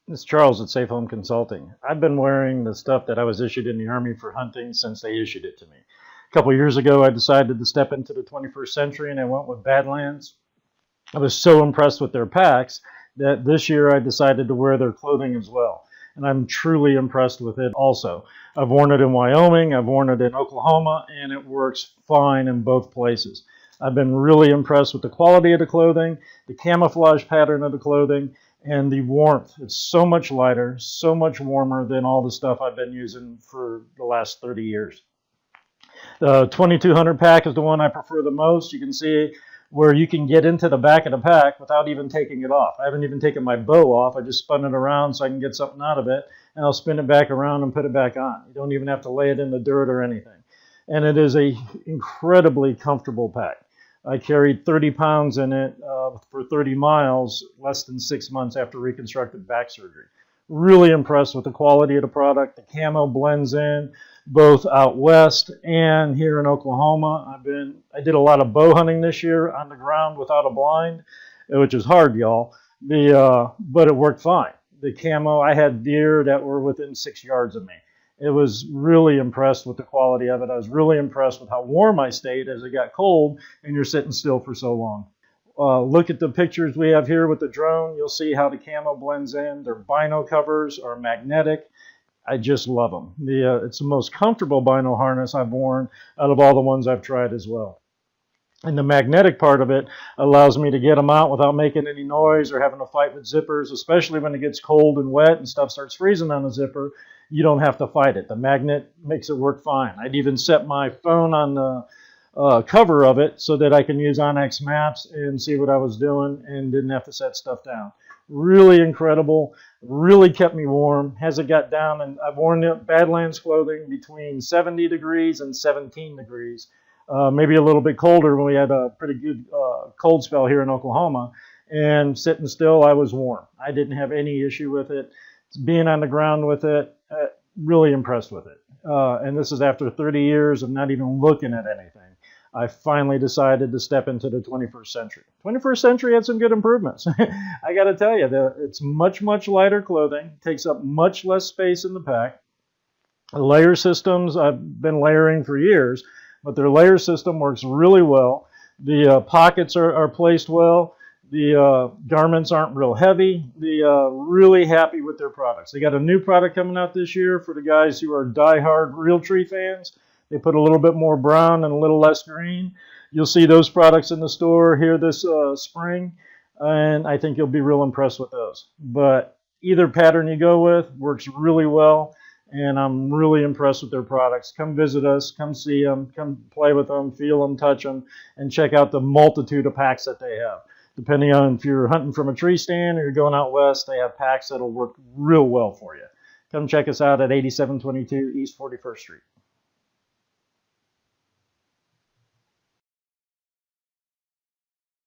This is Charles at Safe Home Consulting. I've been wearing the stuff that I was issued in the Army for hunting since they issued it to me. A couple of years ago, I decided to step into the 21st century and I went with Badlands. I was so impressed with their packs that this year I decided to wear their clothing as well. And I'm truly impressed with it also. I've worn it in Wyoming, I've worn it in Oklahoma, and it works fine in both places. I've been really impressed with the quality of the clothing, the camouflage pattern of the clothing, and the warmth. It's so much lighter, so much warmer than all the stuff I've been using for the last 30 years. The 2200 pack is the one I prefer the most. You can see where you can get into the back of the pack without even taking it off. I haven't even taken my bow off. I just spun it around so I can get something out of it, and I'll spin it back around and put it back on. You don't even have to lay it in the dirt or anything. And it is a incredibly comfortable pack. I carried 30 pounds in it for 30 miles less than 6 months after reconstructive back surgery. Really impressed with the quality of the product. The camo blends in both out west and here in Oklahoma. I did a lot of bow hunting this year on the ground without a blind, which is hard, y'all. But it worked fine. The camo, I had deer that were within 6 yards of me. It was really impressed with the quality of it. I was really impressed with how warm I stayed as it got cold and you're sitting still for so long. Look at the pictures we have here with the drone. You'll see how the camo blends in. Their bino covers are magnetic. I just love them. It's the most comfortable bino harness I've worn out of all the ones I've tried as well. And the magnetic part of it allows me to get them out without making any noise or having to fight with zippers, especially when it gets cold and wet and stuff starts freezing on the zipper. You don't have to fight it. The magnet makes it work fine. I'd even set my phone on the cover of it so that I can use Onyx Maps and see what I was doing and didn't have to set stuff down. Really incredible. Really kept me warm. As it got down, and I've worn Badlands clothing between 70 degrees and 17 degrees. Maybe a little bit colder when we had a pretty good cold spell here in Oklahoma. And sitting still, I was warm. I didn't have any issue with it. Being on the ground with it, really impressed with it. And this is after 30 years of not even looking at anything. I finally decided to step into the 21st century. 21st century had some good improvements. I got to tell you, it's much, much lighter clothing, takes up much less space in the pack. The layer systems, I've been layering for years, but their layer system works really well. The pockets are placed well. The garments aren't real heavy. Really happy with their products. They got a new product coming out this year for the guys who are die-hard Realtree fans. They put a little bit more brown and a little less green. You'll see those products in the store here this spring, and I think you'll be real impressed with those. But either pattern you go with works really well, and I'm really impressed with their products. Come visit us, come see them, come play with them, feel them, touch them, and check out the multitude of packs that they have. Depending on if you're hunting from a tree stand or you're going out west, they have packs that'll work real well for you. Come check us out at 8722 East 41st Street.